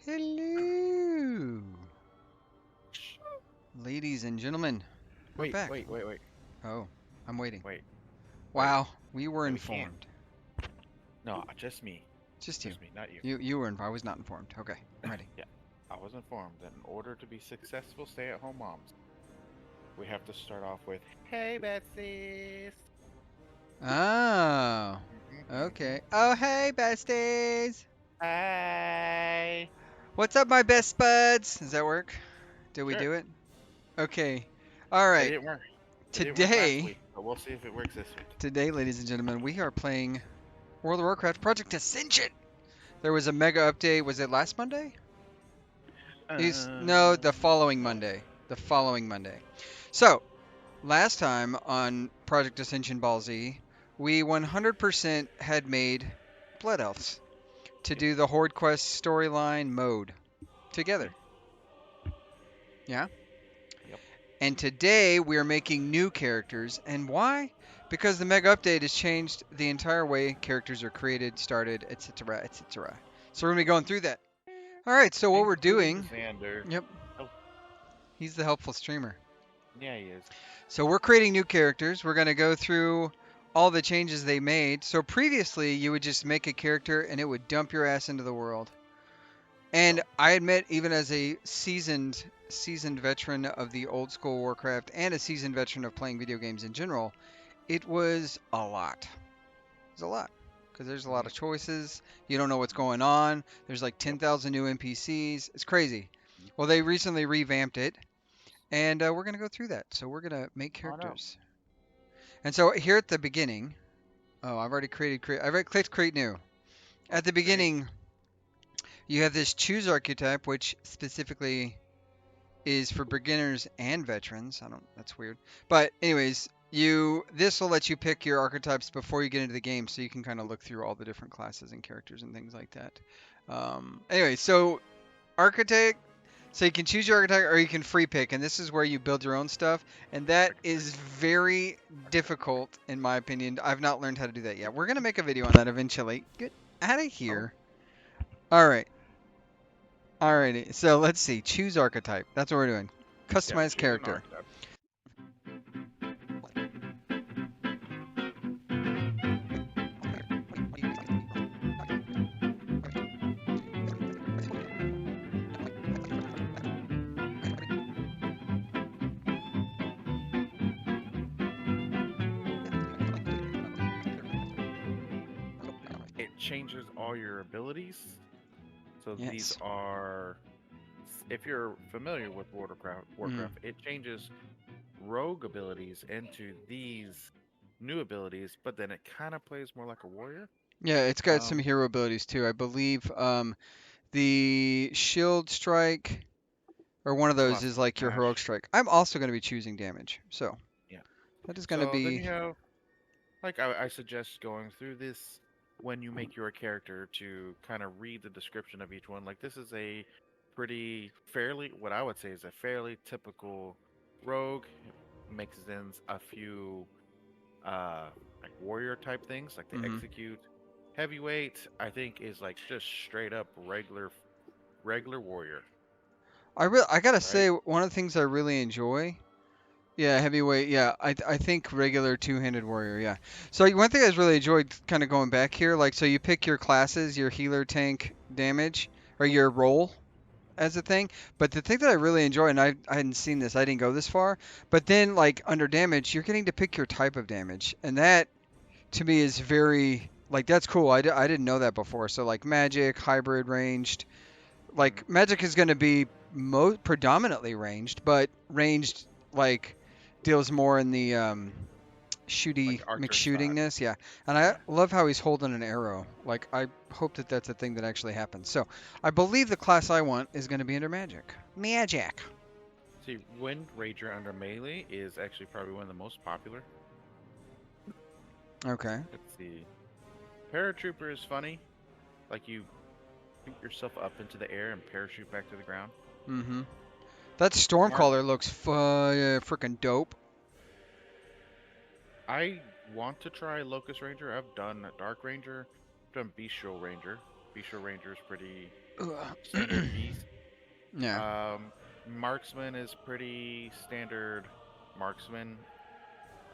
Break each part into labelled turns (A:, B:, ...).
A: Hello, ladies and gentlemen. We're
B: Wait,
A: back.
B: wait, wait, wait,
A: Oh, I'm waiting.
B: wait, wait.
A: Wow, we were
B: No, we can't.
A: informed.
B: No, just me.
A: Just you.
B: Just me, not you.
A: You were. I was not informed. Okay, I'm ready.
B: Yeah, I was informed that in order to be successful stay-at-home moms, we have to start off with, "Hey, Betsy."
A: Oh, okay. Oh, hey, besties.
B: Hi.
A: What's up, my best buds? Does that work? Did we
B: Sure.
A: do it? Okay. All
B: It
A: right.
B: didn't work. It didn't work last
A: Today,
B: week, but we'll see if it works this week.
A: today, ladies and gentlemen, we are playing World of Warcraft Project Ascension. There was a mega update. Was it last Monday? No, the following
B: No.
A: Monday. The following Monday. So, last time on Project Ascension Ball Z, we 100% had made Blood Elves to
B: Yep.
A: do the Horde Quest storyline mode together. Yeah?
B: Yep.
A: And today we are making new characters. And why? Because the Mega Update has changed the entire way characters are created, started, etc., etc. So we're going to be going through that. All right, so what we're
B: Including
A: doing.
B: Xander.
A: Yep,
B: Oh,
A: he's the helpful streamer.
B: yeah, he is.
A: So we're creating new characters. We're going to go through all the changes they made. So previously, you would just make a character and it would dump your ass into the world. And I admit, even as a seasoned veteran of the old school Warcraft and a seasoned veteran of playing video games in general, it was a lot. It was a lot because there's a lot of choices. You don't know what's going on. There's like 10,000 new NPCs. It's crazy. Well, they recently revamped it, and we're going to go through that. So we're going to make
B: Oh no.
A: characters. And so here at the beginning, oh, I've already I've already clicked create new. At the
B: Great.
A: beginning, you have this choose archetype, which specifically is for beginners and veterans. That's weird. But anyways, this will let you pick your archetypes before you get into the game, so you can kind of look through all the different classes and characters and things like that. Anyway, so archetype. So you can choose your archetype or you can free pick, and this is where you build your own stuff, and that is very difficult in my opinion. I've not learned how to do that yet. We're gonna make a video on that eventually. Get out of here. All right. Alrighty. So let's see. Choose archetype. That's what we're doing.
B: Yeah,
A: Customize
B: choose an
A: character.
B: archetype. It changes all your abilities. So these
A: Yes.
B: are, if you're familiar with
A: Mm.
B: Warcraft, it changes rogue abilities into these new abilities, but then it kind of plays more like a warrior.
A: Yeah, it's got some
B: Um,
A: hero abilities too. I believe the shield strike or one of
B: it's a
A: those
B: lot
A: is like your
B: smash.
A: heroic strike. I'm also going to be choosing damage. So
B: Yeah.
A: that is going to
B: So then
A: be.
B: you have, like, I suggest going through this when you make your character to kind of read the description of each one. Like, this is a pretty fairly, what I would say is a fairly typical rogue. Mixes in a few uh like warrior type things, like the
A: Hmm.
B: execute. Heavyweight, I think, is like just straight up regular warrior,
A: I gotta
B: right?
A: say one of the things I really enjoy. Yeah, heavyweight. Yeah, I think regular two-handed warrior. Yeah. So one thing I really enjoyed kind of going back here, like so you pick your classes, your healer, tank, damage, or your role as a thing. But the thing that I really enjoy, and I hadn't seen this, I didn't go this far, but then like under damage, you're getting to pick your type of damage, and that to me is very like that's cool. I didn't know that before. So like magic, hybrid, ranged.
B: Mm-hmm.
A: Like magic is going to be most predominantly ranged, but ranged like deals more in the
B: Like
A: shooty
B: archer side.
A: McShootingness, yeah. And I
B: Yeah.
A: love how he's holding an arrow. Like I hope that that's a thing that actually happens. So I believe the class I want is going to be under magic. Magic.
B: See, Wind Rager under melee is actually probably one of the most popular.
A: Okay.
B: Let's see. Paratrooper is funny. Like, you shoot yourself up into the air and parachute back to the ground.
A: Mm-hmm. That
B: Mark,
A: Stormcaller looks freaking dope.
B: I want to try Locust Ranger. I've done Dark Ranger, done Bestial Ranger. Bestial Ranger is pretty standard beast.
A: Yeah.
B: Marksman is pretty standard marksman.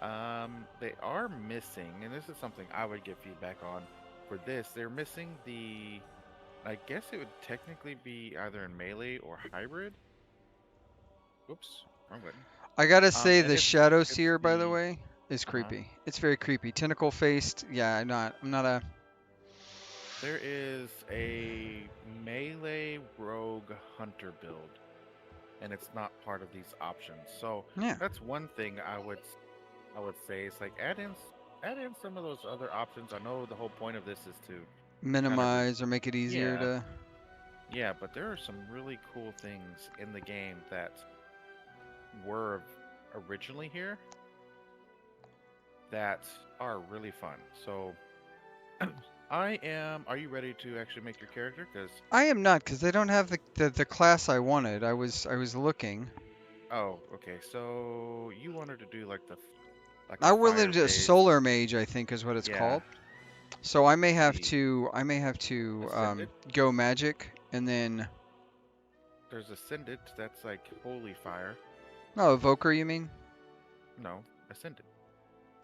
B: They are missing, and this is something I would give feedback on for this. They're missing the, I guess it would technically be either in melee or hybrid. Whoops, wrong button.
A: I gotta say
B: And
A: the Shadow
B: it's
A: Seer, by the
B: the
A: way, is
B: uh-huh.
A: creepy. It's very creepy. Tentacle faced. Yeah, I'm not a.
B: There is a melee rogue hunter build, and it's not part of these options. So
A: Yeah.
B: that's one thing I would say. It's like add in some of those other options. I know the whole point of this is to kind of
A: Minimize or make it easier
B: yeah,
A: to.
B: yeah, but there are some really cool things in the game that were originally here that are really fun. So Are you ready to actually make your character? Because
A: I am not, because they don't have the class I wanted. I was looking.
B: oh, okay. So you wanted to do like a
A: I wanted
B: fire
A: to do a
B: based.
A: Solar Mage, I think is what it's
B: Yeah.
A: called. So I may
B: Let's
A: have
B: see.
A: to
B: Ascended.
A: go magic and then
B: There's Ascended. That's like holy fire.
A: oh, Evoker, you mean?
B: No, Ascended.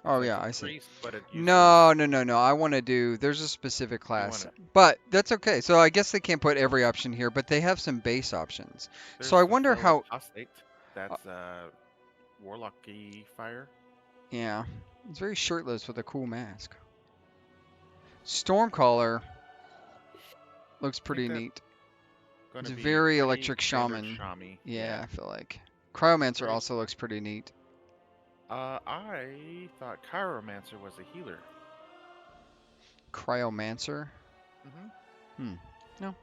B: It's
A: Oh
B: like
A: yeah,
B: a
A: I see.
B: priest, but it uses.
A: No, no, no, no. I want to do. There's a specific
B: You want
A: class,
B: to.
A: but that's okay. So I guess they can't put every option here, but they have some base options. So
B: There's
A: I
B: the
A: wonder
B: fellow
A: how.
B: apostate.
A: Uh,
B: That's warlocky fire.
A: yeah, it's very shirtless with a cool mask. Stormcaller looks
B: I think
A: pretty
B: that's
A: neat.
B: going
A: It's
B: to
A: a
B: be
A: very
B: pretty
A: electric
B: standard
A: shaman.
B: shami.
A: Yeah,
B: Yeah.
A: I feel like. Cryomancer
B: Very.
A: also looks pretty neat.
B: I thought Chiromancer was a healer.
A: Cryomancer.
B: Hmm.
A: Hmm. No.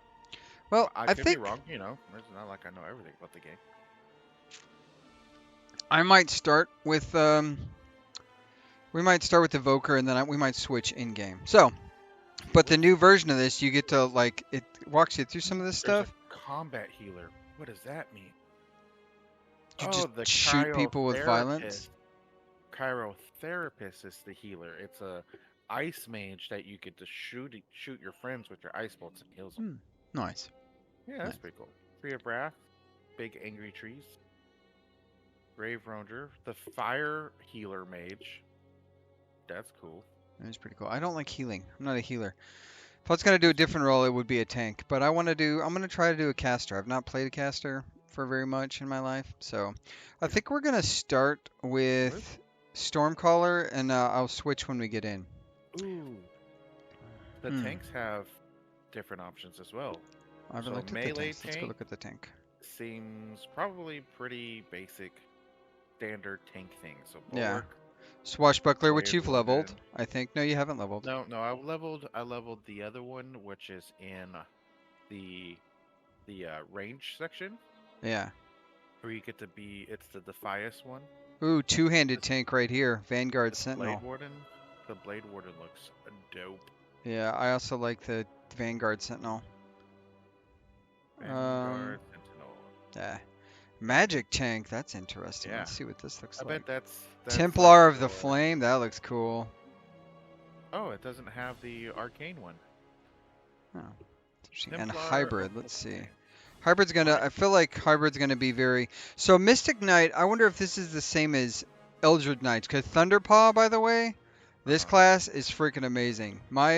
A: Well,
B: I
A: I
B: could be
A: think
B: wrong. You know, it's not like I know everything about the game.
A: I might start with we might start with Evoker and then we might switch in game. So, but the
B: What's
A: new version of this, you get to like it walks you through some of this
B: there's a
A: stuff.
B: combat healer. What does that mean?
A: You
B: Oh,
A: just
B: the
A: shoot people with
B: cryotherapist.
A: violence.
B: Cryotherapist is the healer. It's a ice mage that you get to shoot your friends with your ice bolts and heals them.
A: Hmm. Nice.
B: Yeah,
A: Nice.
B: that's pretty cool. Tree of Wrath, big angry trees. Grave Ranger, the fire healer mage. That's cool.
A: That's pretty cool. I don't like healing. I'm not a healer. If I was gonna do a different role, it would be a tank. But I want to do. I'm gonna try to do a caster. I've not played a caster for very much in my life, so I think we're gonna start with
B: What?
A: Stormcaller, and I'll switch when we get in.
B: Ooh, the
A: Hmm.
B: tanks have different options as well.
A: I haven't
B: So
A: looked at the
B: melee
A: tanks. Let's go
B: tank
A: look at the tank.
B: seems probably pretty basic, standard tank thing. So
A: Yeah.
B: bulwark,
A: Swashbuckler, which
B: blade
A: you've leveled,
B: warden.
A: I think. No, you haven't leveled.
B: No, no, I leveled the other one, which is in the range section,
A: Yeah.
B: where you get to be. It's the Defias one.
A: Ooh, two-handed
B: This
A: tank right here. Vanguard
B: this blade
A: Sentinel.
B: warden. The blade warden looks dope.
A: Yeah, I also like the Vanguard Sentinel. Um,
B: Vanguard Sentinel.
A: yeah. Magic tank, that's interesting.
B: Yeah,
A: Let's see what this looks
B: I
A: like.
B: bet that's like
A: Templar of the
B: the.
A: Flame, that looks cool.
B: Oh, it doesn't have the arcane one.
A: Oh, interesting. And
B: Templar of
A: hybrid,
B: the
A: let's see.
B: Flame.
A: Hybrid's gonna,
B: I
A: I feel like hybrid's gonna be very. So Mystic Knight, I wonder if this is the same as Eldred Knights. Because Thunderpaw, by the way, this
B: uh-huh.
A: class is freaking amazing. My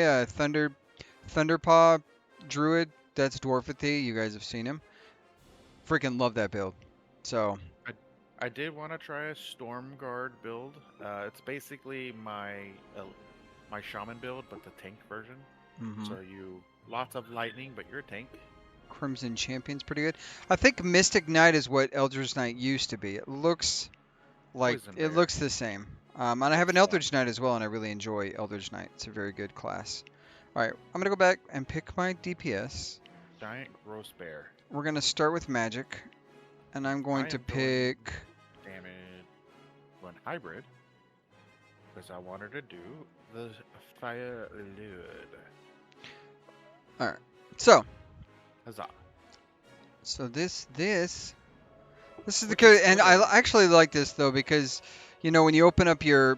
A: Thunderpaw Druid, that's Dwarfithy. You guys have seen him. Freaking love that build. So,
B: I I did want to try a Storm Guard build. It's basically my shaman build, but the tank version.
A: hmm
B: So you lots of lightning, but you're a tank.
A: Crimson Champion's pretty good. I think Mystic Knight is what Eldritch Knight used to be. It looks like
B: Poison
A: it
B: Bear.
A: looks the same. And I have
B: It's
A: an
B: fun.
A: Eldritch Knight as well, and I really enjoy Eldritch Knight. It's a very good class. All right, I'm gonna go back and pick my DPS.
B: Giant Gross Bear.
A: We're gonna start with magic, and I'm going
B: I
A: to
B: am doing
A: pick.
B: damage one hybrid because I wanted to do the fire lord.
A: All right, so
B: Huzzah!
A: this is the
B: Which
A: code,
B: is
A: and
B: good.
A: I actually like this though because when you open up your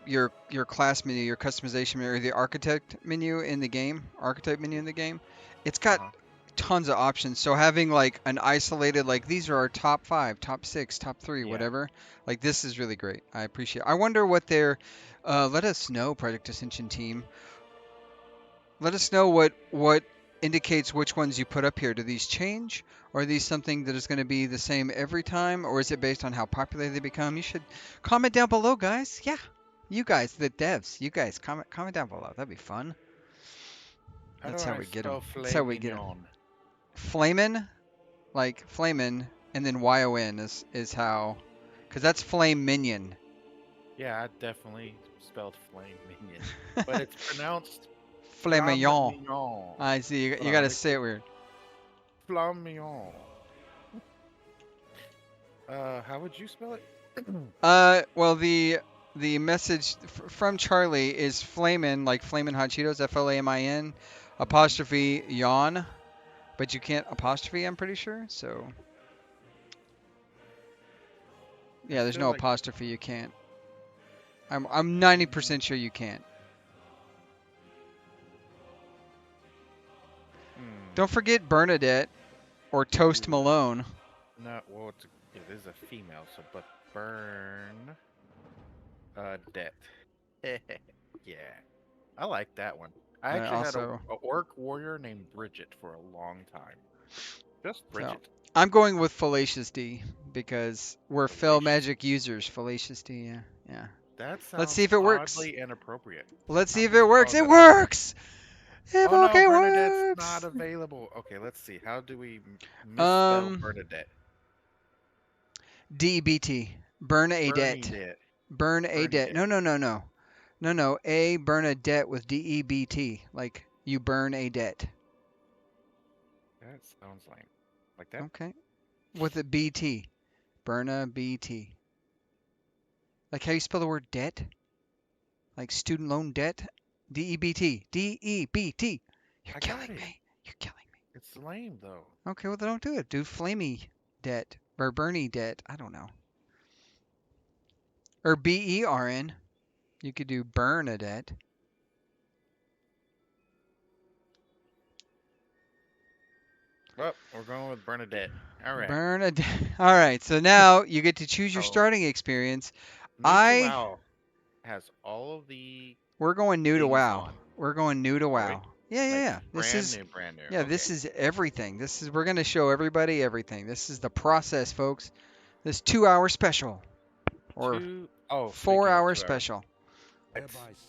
A: class menu, your customization menu, or the architect menu in the game, archetype menu in the game, it's got
B: Uh-huh.
A: tons of options. So having like an isolated, like these are our top 5, top 6, top 3,
B: Yeah.
A: whatever. Like this is really great. I appreciate it. I wonder what their, let us know, Project Ascension team. Let us know what indicates which ones you put up here. Do these change? Or are these something that is going to be the same every time? Or is it based on how popular they become? You should comment down below, guys. Yeah. You guys, the devs, you guys, comment down below. That'd be fun.
B: How do
A: That's how
B: I
A: we get them.
B: spell
A: That's
B: filet
A: how we get them.
B: mignon?
A: Flamin', like flamin', and then Y-O-N is how, because that's flame minion.
B: Yeah, I definitely spelled flame minion, but it's pronounced flamme
A: Flamignon.
B: mignon.
A: I see. You,
B: Hold
A: you
B: on,
A: got
B: let
A: to
B: me
A: say it weird.
B: flamme mignon. How would you spell it?
A: Well, the message from Charlie is flamin', like flamin' hot Cheetos, Flamin,
B: Mhm.
A: apostrophe yawn, but you can't apostrophe. I'm pretty sure. So
B: I
A: yeah, there's
B: feel
A: no
B: like
A: apostrophe. You can't. I'm 90% sure you can't. Don't
B: hmm.
A: forget Bernadette or Toast
B: Ooh,
A: Malone.
B: no. Well, it is a female, so but burn debt. Yeah, I like that one. I actually had a,
A: Also,
B: a orc warrior named Bridget for a long time. Just
A: so
B: Bridget.
A: I'm going with Fallacious D because we're Fel
B: Fallacious.
A: Magic users. Fallacious D, yeah, yeah.
B: That
A: Let's see
B: sounds
A: if it works.
B: oddly inappropriate.
A: Let's see
B: I'm
A: if it
B: just
A: works.
B: throwing
A: It
B: that out there.
A: works. It
B: Oh no,
A: fucking
B: Bernadette's not
A: works.
B: available. Okay, let's see. How do we misspell
A: Um,
B: Bernadette?
A: DBT. Burn a debt.
B: Bernadette.
A: Burn a debt.
B: Bernadette.
A: No, no, no, no. No, no. A burn a debt with DEBT. Like you burn a debt.
B: That sounds lame. Like that?
A: Okay. With a BT. Burn a BT. Like how you spell the word debt? Like student loan debt? DEBT. DEBT. You're
B: I got
A: killing
B: it.
A: me. You're killing me.
B: It's lame though.
A: Okay, well then don't do it. Do flamey debt. Or Bernie debt. I don't know. Or BERN. You could do Bernadette.
B: Well, we're going with Bernadette. All right.
A: Bernadette. All right, so now you get to choose your
B: So,
A: starting experience.
B: new to
A: I
B: WoW has all of the
A: We're going new to
B: things
A: WoW.
B: on.
A: We're going new to
B: Are we?
A: WoW. Yeah, yeah,
B: Like
A: yeah. This
B: brand
A: is
B: new, brand new.
A: yeah,
B: Okay.
A: this is everything. This is we're gonna show everybody everything. This is the process, folks. This 2 hour special or
B: Two oh,
A: four
B: speaking of
A: hour
B: 2 hours,
A: special.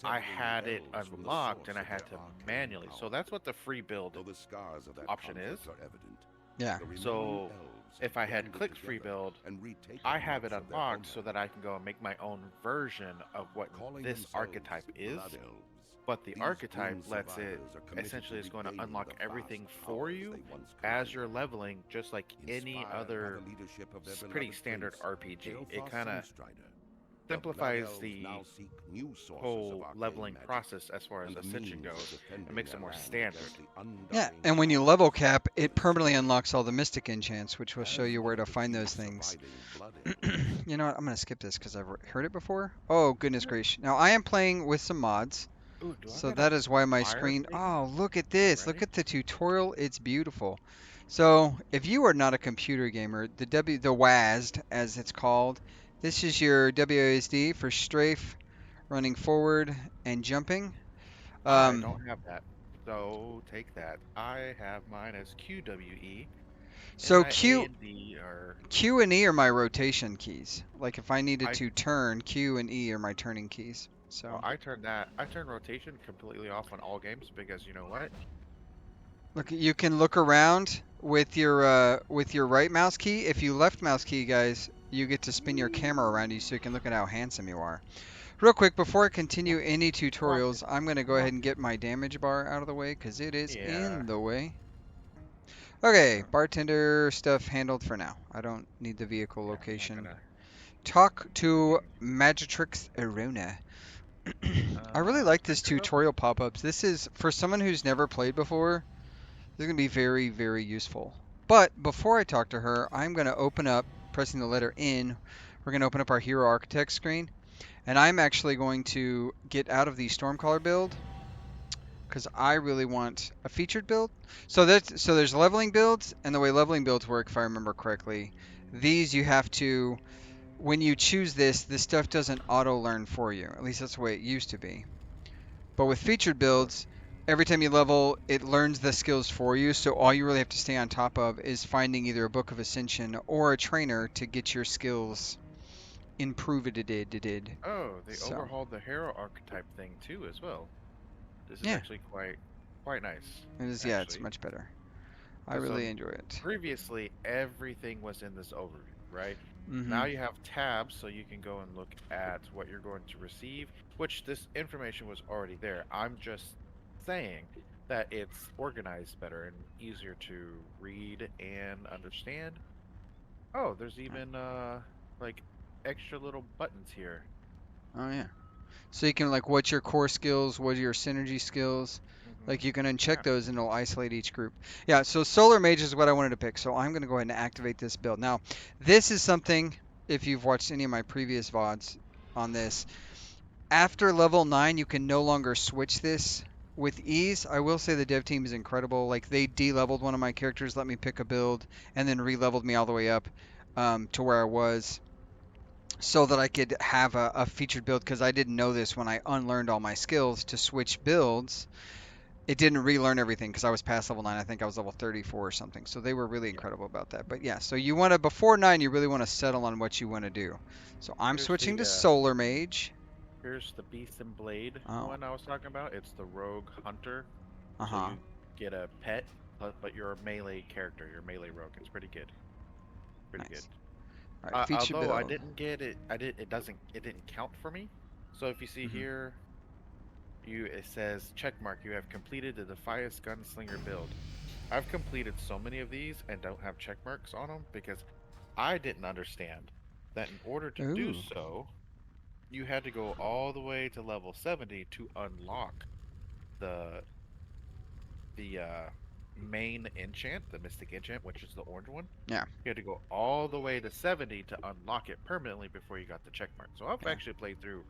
B: I had it unlocked and I had to manually. So that's what the free build option is.
A: Yeah.
B: So if I had clicked free build, I have it unlocked so that I can go and make my own version of what this archetype is. But the archetype lets it essentially is going to unlock everything for you as you're leveling, just like any other pretty standard RPG. It kind of simplifies the whole leveling process as far as Ascension goes and makes it more standard.
A: Yeah, and when you level cap, it permanently unlocks all the Mystic enchants, which will show you where to find those things. You know what? I'm gonna skip this because I've heard it before. Oh goodness gracious! Now I am playing with some mods.
B: Ooh, do I
A: So
B: got a
A: that is why my
B: fire
A: screen,
B: thing
A: oh, look at this. Look
B: already?
A: at the tutorial. It's beautiful. So if you are not a computer gamer, the WASD as it's called, this is your WASD for strafe, running forward, and jumping.
B: I
A: Um,
B: don't have that. So take that. I have mine as QWE, and
A: so
B: my A and D are.
A: Q and E are my rotation keys. Like if I needed
B: I
A: to turn, Q and E are my turning keys.
B: well,
A: So
B: I turned that. I turned rotation completely off on all games because you know what?
A: look, you can look around with your right mouse key. If you left mouse key, guys, you get to spin your camera around you so you can look at how handsome you are. Real quick, before I
B: Come
A: continue any
B: on,
A: tutorials, I'm gonna go
B: come
A: ahead
B: on.
A: and get my damage bar out of the way because it is
B: Yeah.
A: in the way. Okay, bartender stuff handled for now. I don't need the vehicle
B: Yeah, I'm not
A: location.
B: gonna.
A: Talk to Magitrix Arona. I really like this
B: Check it up.
A: tutorial pop-ups. This is for someone who's never played before. This is going to be very, very useful. But before I talk to her, I'm going to open up, pressing the letter N, we're going to open up our Hero Architect screen. And I'm actually going to get out of the Stormcaller build because I really want a featured build. So there's leveling builds, and the way leveling builds work, if I remember correctly, these you have to when you choose this stuff doesn't auto learn for you. At least that's the way it used to be. But with featured
B: Oh,
A: builds, every time you level, it learns the skills for you. So all you really have to stay on top of is finding either a book of ascension or a trainer to get your skills improved.
B: oh, they
A: So
B: overhauled the hero archetype thing too as well. This is
A: yeah,
B: actually quite nice,
A: it is. Yeah, it's
B: actually.
A: much better. I
B: Because
A: really enjoy it.
B: previously everything was in this overview, right? Now
A: Mhm.
B: you have tabs so you can go and look at what you're going to receive, which this information was already there. I'm just saying that it's organized better and easier to read and understand. Oh, there's even like extra little buttons here.
A: Oh yeah. So you can like what's your core skills, what are your synergy skills?
B: Hmm.
A: Like you can uncheck
B: Yeah.
A: those and it'll isolate each group. Yeah, so Solar Mage is what I wanted to pick. So I'm going to go ahead and activate this build. Now, this is something, if you've watched any of my previous VODs on this, after level 9, you can no longer switch this with ease. I will say the dev team is incredible. Like they de-leveled one of my characters, let me pick a build, and then re-leveled me all the way up to where I was so that I could have a featured build because I didn't know this when I unlearned all my skills to switch builds. It didn't relearn everything because I was past level 9. I think I was level 34 or something. So they were really
B: Yeah.
A: incredible about that. But yeah, so you want to, before 9, you really want to settle on what you want to do. So I'm
B: Here's
A: switching
B: the
A: to Solar Mage.
B: Beast and Blade
A: Oh,
B: one I was talking about. It's the Rogue Hunter.
A: uh
B: So
A: huh.
B: you get a pet, but you're a melee character. You're a melee rogue. It's pretty good. Pretty good.
A: Nice. All right, feature
B: Although I
A: build.
B: didn't get it, it didn't count for me. So if you see
A: Hmm.
B: here, it says check mark. You have completed the Defias Gunslinger build. I've completed so many of these and don't have check marks on them because I didn't understand that in order to do
A: Ooh.
B: so, you had to go all the way to level 70 to unlock the the main enchant, the Mystic enchant, which is the orange one.
A: Yeah.
B: You had to go all the way to 70 to unlock it permanently before you got the check mark. So I've
A: Yeah.
B: actually played through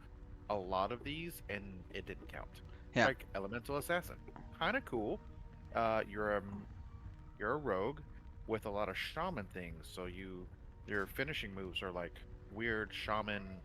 B: a lot of these and it didn't count.
A: Yeah.
B: Like Elemental Assassin, kind of cool. Uh, you're a you're a rogue with a lot of shaman things, so your finishing moves are like weird shaman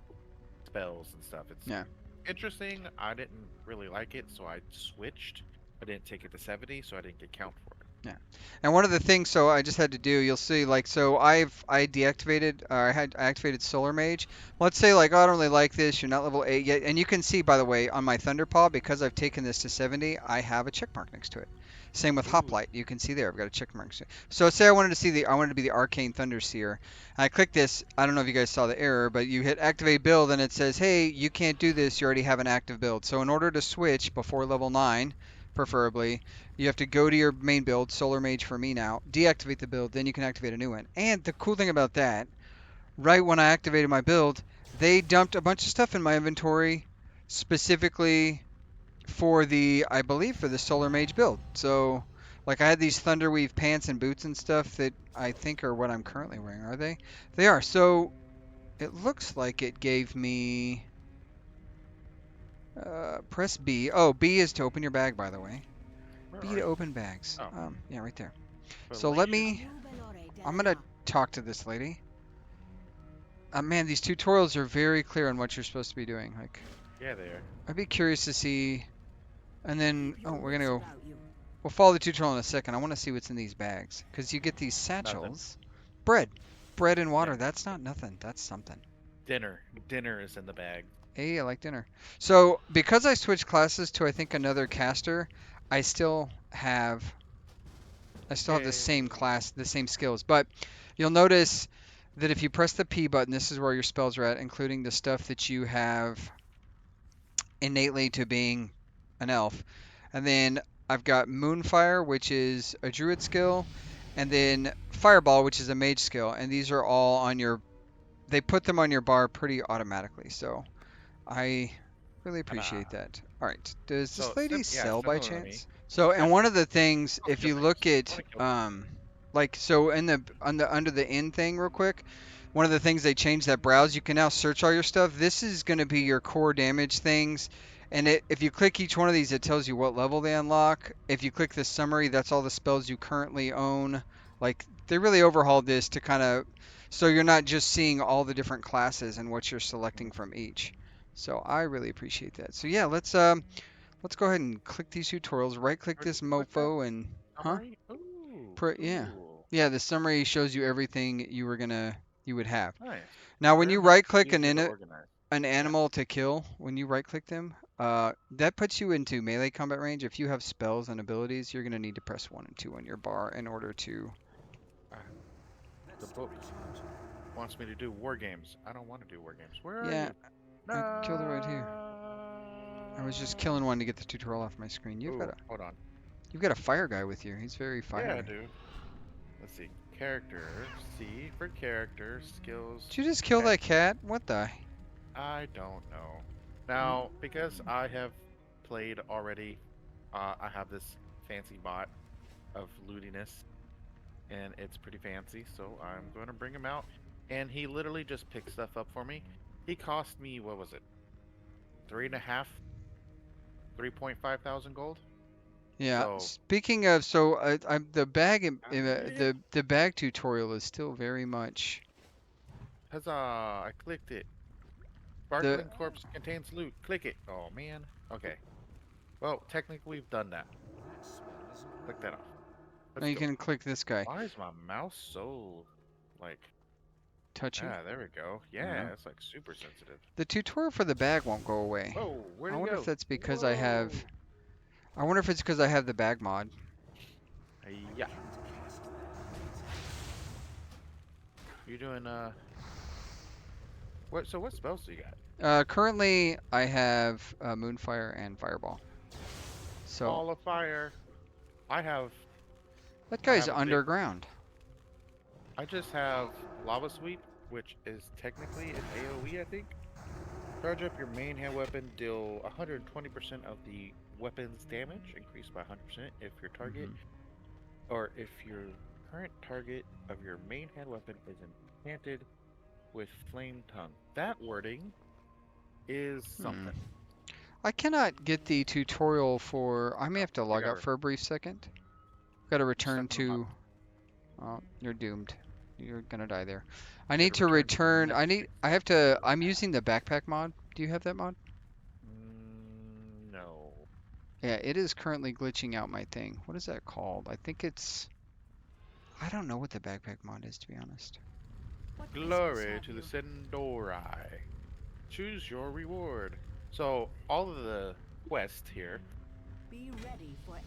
B: spells and stuff. It's
A: Yeah.
B: interesting. I didn't really like it, so I switched. I didn't take it to 70, so I didn't get count for it.
A: Yeah. And one of the things, so I just had to do, you'll see, like, so I deactivated, I activated Solar Mage. Let's say, like, oh, I don't really like this. You're not level 8 yet. And you can see, by the way, on my Thunderpaw, because I've taken this to 70, I have a check mark next to it. Same with
B: Ooh,
A: Hoplite. You can see there, I've got a check mark. So say I wanted to see I wanted to be the Arcane Thunderseer. I click this. I don't know if you guys saw the error, but you hit activate build, and it says, hey, you can't do this. You already have an active build. So in order to switch before level 9, preferably, you have to go to your main build, Solar Mage for me now, deactivate the build, then you can activate a new one. And the cool thing about that, right when I activated my build, they dumped a bunch of stuff in my inventory specifically for I believe, for the Solar Mage build. So, like, I had these Thunderweave pants and boots and stuff that I think are what I'm currently wearing, are they? They are. So, it looks like it gave me. Press B. Oh, B is to open your bag, by the way.
B: where
A: B
B: are
A: to
B: you?
A: open bags.
B: Oh,
A: Yeah, right there. So let
B: Fallacious.
A: me. I'm gonna talk to this lady. Man, these tutorials are very clear on what you're supposed to be doing. Like,
B: Yeah, they are.
A: I'd be curious to see. And then, oh, we're gonna go. We'll follow the tutorial in a second. I want to see what's in these bags because you get these
B: Nothing.
A: satchels. Bread, bread and
B: Yeah.
A: water. That's not nothing. That's something.
B: Dinner. Dinner is in the bag.
A: Hey, I like dinner. So because I switched classes to I think another caster, I still have the same
B: Yay.
A: class, the same skills. But you'll notice that if you press the P button, this is where your spells are at, including the stuff that you have innately to being an elf. And then I've got Moonfire, which is a druid skill, and then Fireball, which is a mage skill. And these are all on they put them on your bar pretty automatically. So I really appreciate
B: Ta-da.
A: that. All right, does
B: So,
A: this lady
B: yeah,
A: sell by
B: similar to me.
A: chance? So, and
B: Yep.
A: one of the things,
B: Oh,
A: if
B: kill
A: you look
B: things.
A: at,
B: Want to kill things.
A: like, so in under the in thing, real quick, one of the things they changed that browse, you can now search all your stuff. This is going to be your core damage things, And if you click each one of these, it tells you what level they unlock. If you click the summary, that's all the spells you currently own. Like they really overhauled this to kind of so you're not just seeing all the different classes and what you're selecting
B: Mhm.
A: from each. So I really appreciate that. So yeah, let's go ahead and click these tutorials. Right click
B: Where did
A: this
B: you click that?
A: mofo and huh?
B: Summary? Ooh,
A: Yeah.
B: cool.
A: Yeah, the summary shows you everything you would have.
B: Nice.
A: Now when
B: Very
A: you
B: much
A: right click
B: easier to organize.
A: an
B: Yeah.
A: animal to kill, when you right click them, that puts you into melee combat range. If you have spells and abilities, you're going to need to press 1 and 2 on your bar in order to.
B: Ah, the book wants me to do war games. I don't want to do war games. Where are
A: Yeah,
B: you?
A: I killed it right here. I was just killing
B: No.
A: one to get the tutorial off my screen.
B: Ooh, hold on.
A: You've got a fire guy with you. He's very
B: Yeah, I
A: fiery.
B: do. Let's see. Character. C for character. Skills.
A: Did you just kill
B: Pet.
A: that cat? What the?
B: I don't know.
A: Mm,
B: Now, because I have played already, I have this fancy bot of lootiness, and it's pretty fancy, so I'm going to bring him out. And he literally just picks stuff up for me. He cost me, what was it? Three and a half, 3.5 thousand gold.
A: Yeah.
B: So,
A: Speaking of, so the bag,
B: yeah.
A: the bag tutorial is still very much
B: Huzzah! I clicked it.
A: the.
B: Sparkling corpse contains loot. Click it. Oh man. Okay. Well, technically we've done that. Click that off.
A: Now
B: Let's
A: you
B: go.
A: can click this guy.
B: Why is my mouse so like
A: Touchy.
B: there we go.
A: I don't
B: Yeah,
A: know.
B: it's like super sensitive.
A: The tutorial for the bag won't go away.
B: Whoa, where'd
A: I
B: he
A: wonder if
B: go?
A: that's because I have.
B: Whoa.
A: I wonder if it's because I have the bag mod.
B: Yeah. You doing what spells do you got?
A: Currently, I have Moonfire and Fireball. So
B: Ball of fire. I have
A: that
B: I
A: guy's
B: have a big
A: underground.
B: I just have lava sweep, which is technically an AoE, I think. Charge up your main hand weapon, deal 120% of the weapon's damage, increased by 100% if your target
A: Hmm.
B: or if your current target of your main hand weapon is enchanted with flame tongue. That wording is
A: Hmm.
B: something.
A: I cannot get the tutorial for. I may
B: Oh,
A: have to
B: I
A: log
B: got
A: out
B: her.
A: for a brief second. Got to
B: I'm
A: return
B: stepping on my.
A: to. Oh, you're doomed. You're gonna die there. I
B: Got
A: need
B: to
A: to
B: return to the
A: return.
B: next.
A: I have to. I'm using the backpack mod. Do you have that mod?
B: No.
A: Yeah, it is currently glitching out my thing. What is that called? I think it's. I don't know what the backpack mod is, to be honest.
B: Glory to the Sendori. Choose your reward. So all of the quests here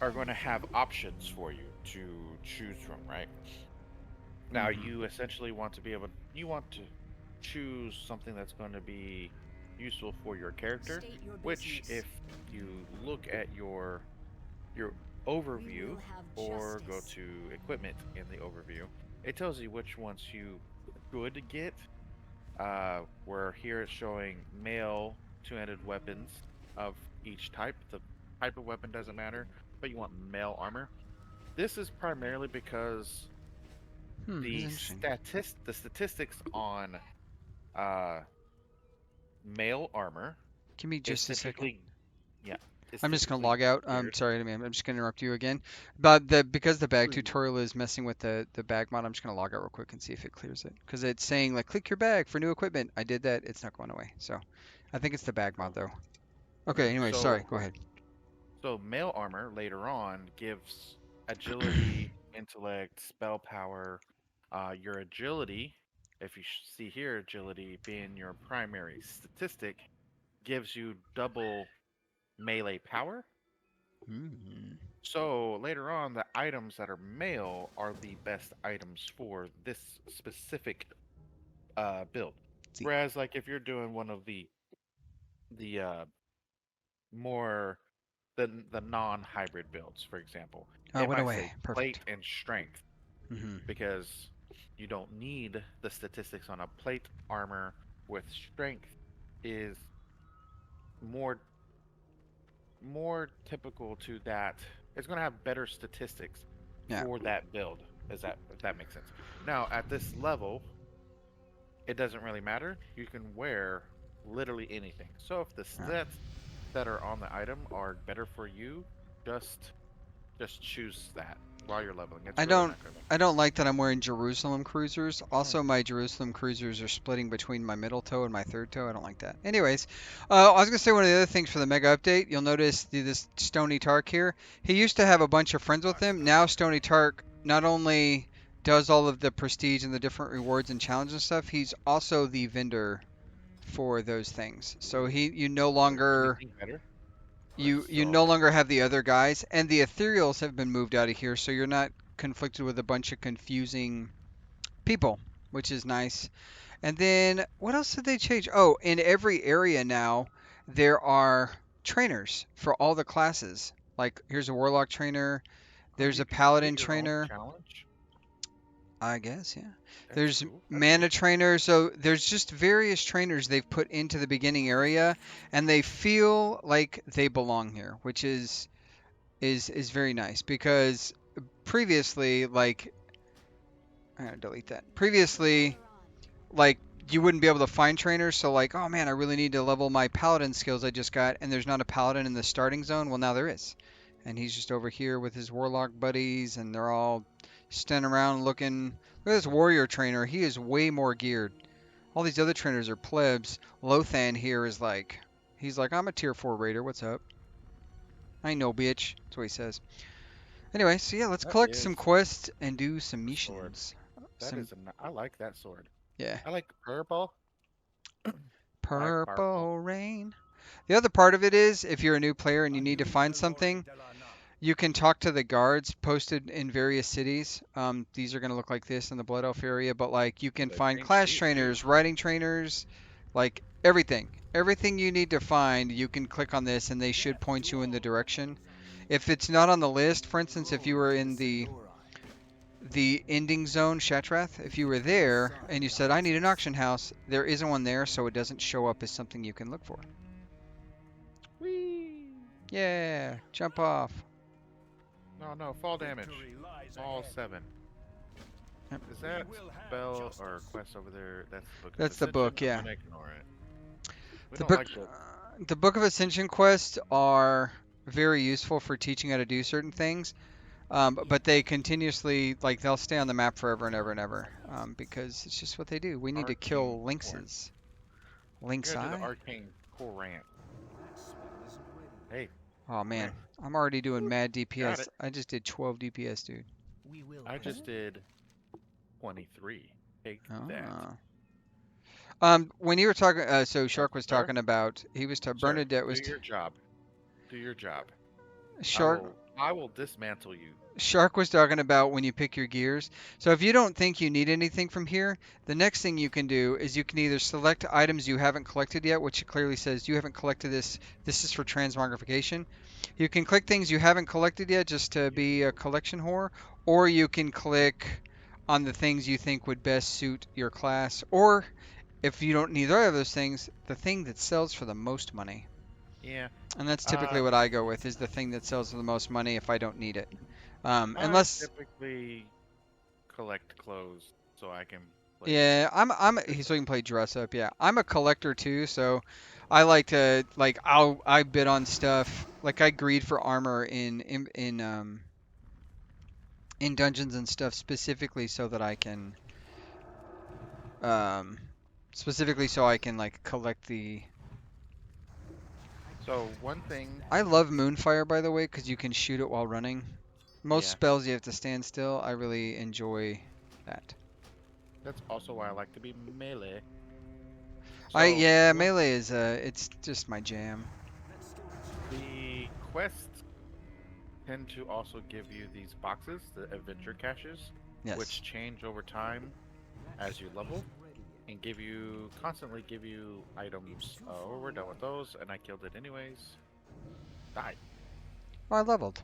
B: are going to have options for you to choose from, right? Now
A: Hmm.
B: you essentially want to be able you want to choose something that's going to be useful for your character, which if you look at your overview or go to equipment in the overview, it tells you which ones you should get. Where here it's showing male two-handed weapons of each type. The type of weapon doesn't matter, but you want male armor. This is primarily because
A: That's interesting.
B: the statistics on uh, male armor
A: Give me
B: is
A: just a second.
B: typically yeah is
A: I'm just gonna
B: typically
A: log out. I'm
B: geared.
A: sorry, man. I'm just gonna interrupt you again. But because the bag
B: Ooh.
A: tutorial is messing with the bag mod, I'm just gonna log out real quick and see if it clears it. Because it's saying like click your bag for new equipment. I did that. It's not going away. So I think it's the bag mod though. Okay. Anyway, sorry.
B: So
A: Go ahead.
B: male armor later on gives agility, intellect, spell power. Your agility, if you see here, agility being your primary statistic, gives you double melee power.
A: Hmm.
B: So later on, the items that are male are the best items for this specific build.
A: See.
B: Whereas, like if you're doing one of the more the non-hybrid builds, for example,
A: Oh,
B: it
A: went
B: might say
A: away.
B: plate
A: Perfect.
B: and strength
A: Hmm.
B: because you don't need the statistics on a plate armor with strength is more typical to that. It's going to have better statistics
A: Yeah.
B: for that build. Is that if that makes sense? Now at this level, it doesn't really matter. You can wear literally anything. So if the
A: Yeah.
B: that are on the item are better for you, just choose that while you're leveling. It's
A: I
B: really
A: don't
B: not gonna.
A: I don't like that I'm wearing Jerusalem cruisers.
B: Hmm.
A: Also, my Jerusalem cruisers are splitting between my middle toe and my third toe. I don't like that. Anyways, I was gonna say one of the other things for the mega update. You'll notice this Stony Tark here. He used to have a bunch of friends with him. Now Stony Tark not only does all of the prestige and the different rewards and challenges and stuff, he's also the vendor for those things. So you no longer
B: Anything better?
A: you
B: So
A: no longer have the other guys, and the ethereals have been moved out of here, so you're not conflicted with a bunch of confusing people, which is nice. And then what else did they change? Oh, in every area now there are trainers for all the classes. Like here's a warlock trainer,
B: oh,
A: there's
B: you
A: a
B: can create
A: paladin
B: your own
A: trainer.
B: challenge.
A: I guess, yeah.
B: That's
A: There's
B: cool. That's
A: mana
B: cool.
A: trainer, so there's just various trainers they've put into the beginning area, and they feel like they belong here, which is very nice because previously, like, I'm gonna delete that. Previously, like, you wouldn't be able to find trainers, so like, oh man, I really need to level my paladin skills I just got, and there's not a paladin in the starting zone. Well, now there is, and he's just over here with his warlock buddies, and they're all standing around looking. Look at this warrior trainer. He is way more geared. All these other trainers are plebs. Lothan here is like, he's like, I'm a tier 4 raider. What's up? I know, bitch. That's what he says. Anyway, so yeah, let's
B: That
A: collect some
B: is
A: quests and do some
B: a sword.
A: missions.
B: That
A: Some,
B: is I like that sword.
A: yeah.
B: I like purple. I like purple.
A: Purple rain. The other part of it is, if you're a new player and you need to find something, you can talk to the guards posted in various cities. These are going to look like this in the Blood Elf area, but like you
B: Ooh,
A: can
B: they
A: find
B: changed
A: class
B: these too.
A: trainers, riding trainers, like everything. Everything you need to find, you can click on this and they should point you in the direction. If it's not on the list, for instance, if you were in the ending zone, Shatrath, if you were there and you said, I need an auction house, there isn't one there, so it doesn't show up as something you can look for.
B: Whee!
A: Yeah, jump off.
B: No, no, fall damage. All 7.
A: Yep.
B: Is that spell or quest over there? That's the Book of
A: That's the
B: Ascension.
A: book,
B: I'm
A: yeah.
B: gonna ignore it. We
A: The
B: don't
A: book,
B: like the.
A: the Book of Ascension quests are very useful for teaching how to do certain things, but they continuously, like, they'll stay on the map forever and ever and ever, because it's just what they do. We need to
B: Arcane
A: kill
B: Torrent.
A: lynxes.
B: We're
A: Lynx
B: gonna do the
A: eye?
B: Arcane Torrent. Hey,
A: Oh
B: come
A: man,
B: here.
A: I'm already doing mad
B: Got
A: DPS.
B: it.
A: I just did 12 DPS, dude.
B: I just did 23. Take that.
A: Ah. When you were talking, so
B: No,
A: Shark was
B: sir.
A: talking about, he was
B: Sir,
A: Bernadette
B: do
A: was
B: your job. Do your job.
A: Shark
B: I will dismantle you.
A: Shark was talking about when you pick your gears. So if you don't think you need anything from here, the next thing you can do is you can either select items you haven't collected yet, which clearly says you haven't collected this. This is for transmogrification. You can click things you haven't collected yet just to be a collection whore, or you can click on the things you think would best suit your class, or if you don't need either of those things, the thing that sells for the most money.
B: Yeah.
A: And that's typically
B: Uh,
A: what I go with, is the thing that sells for the most money if I don't need it.
B: I
A: Unless,
B: typically collect clothes so I can play.
A: yeah, so you can play dress up. Yeah, I'm a collector too, so I like to I bid on stuff. Like I greed for armor in dungeons and stuff specifically so that I can um specifically so I can like collect the.
B: So one thing,
A: I love Moonfire, by the way, because you can shoot it while running. Most
B: yeah,
A: spells you have to stand still. I really enjoy that.
B: that's also why I like to be melee.
A: I
B: So
A: Yeah,
B: one,
A: melee is it's just my jam.
B: the quests tend to also give you these boxes, the adventure caches,
A: Yes.
B: which change over time as you level and constantly give you items. Oh, we're done with those, and I killed it anyways. Die.
A: Oh, I leveled.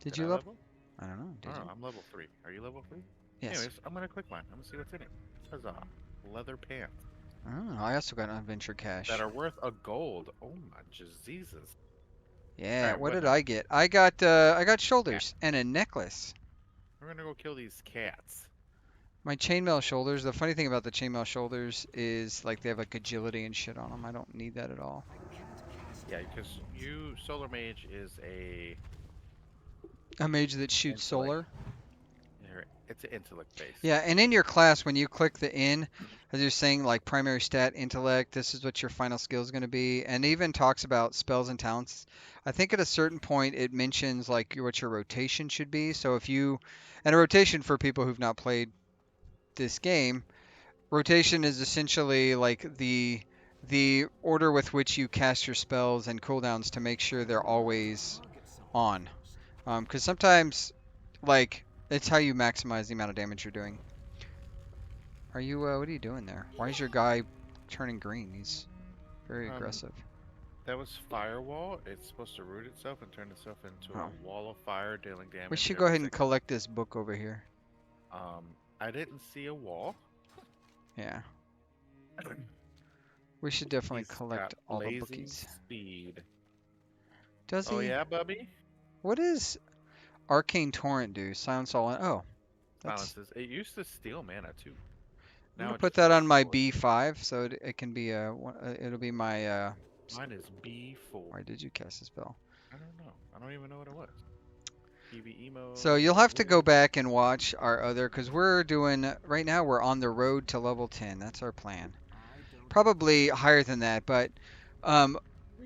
A: Did
B: Did
A: you
B: I
A: level?
B: level?
A: I don't know.
B: Oh,
A: Did you?
B: I'm level 3. Are you level 3?
A: Yes.
B: Anyways, I'm gonna click mine. I'm gonna see what's in it. Huzzah. Leather pants
A: Oh, I also got an adventure
B: that
A: cache.
B: are worth a gold. Oh my Jesus.
A: Yeah.
B: Alright,
A: What
B: what
A: did
B: now?
A: I get? I got
B: Cat.
A: shoulders and a necklace.
B: We're gonna go kill these cats.
A: My chainmail shoulders. The funny thing about the chainmail shoulders is like they have like agility and shit on them. I don't need that at all.
B: Yeah, because Solar Mage is a
A: A mage that shoots
B: intellect.
A: solar.
B: It's an intellect based.
A: Yeah, and in your class, when you click the in, as you're saying, like primary stat, intellect, this is what your final skill is going to be, and it even talks about spells and talents. I think at a certain point it mentions like what your rotation should be. So if you, and a rotation for people who've not played this game, rotation is essentially like the order with which you cast your spells and cooldowns to make sure they're always on. Because sometimes, like, it's how you maximize the amount of damage you're doing. Are you, what are you doing there? Why is your guy turning green? He's very
B: Um,
A: aggressive.
B: that was Firewall. It's supposed to root itself and turn itself into
A: Oh.
B: a wall of fire, dealing
A: We
B: damage
A: should go
B: every
A: ahead and
B: 6 seconds.
A: collect this book over here.
B: I didn't see a wall.
A: Yeah. We should definitely
B: He's got
A: collect all the
B: blazing
A: bookies.
B: speed.
A: Does
B: Oh
A: he?
B: yeah, Bubby?
A: What does Arcane Torrent do? Silence all. Oh, that's.
B: Silences. It used to steal mana too.
A: I'm
B: Now
A: gonna
B: it
A: put
B: just
A: that on my
B: destroys.
A: B5, so it can be it'll be my
B: Mine is B4.
A: why did you cast a spell?
B: I don't know. I don't even know what it was. PvE
A: So
B: mode.
A: you'll have to go
B: Wizard.
A: back and watch our other, because we're doing right now. We're on the road to level 10. That's our plan. Probably higher than that, but um,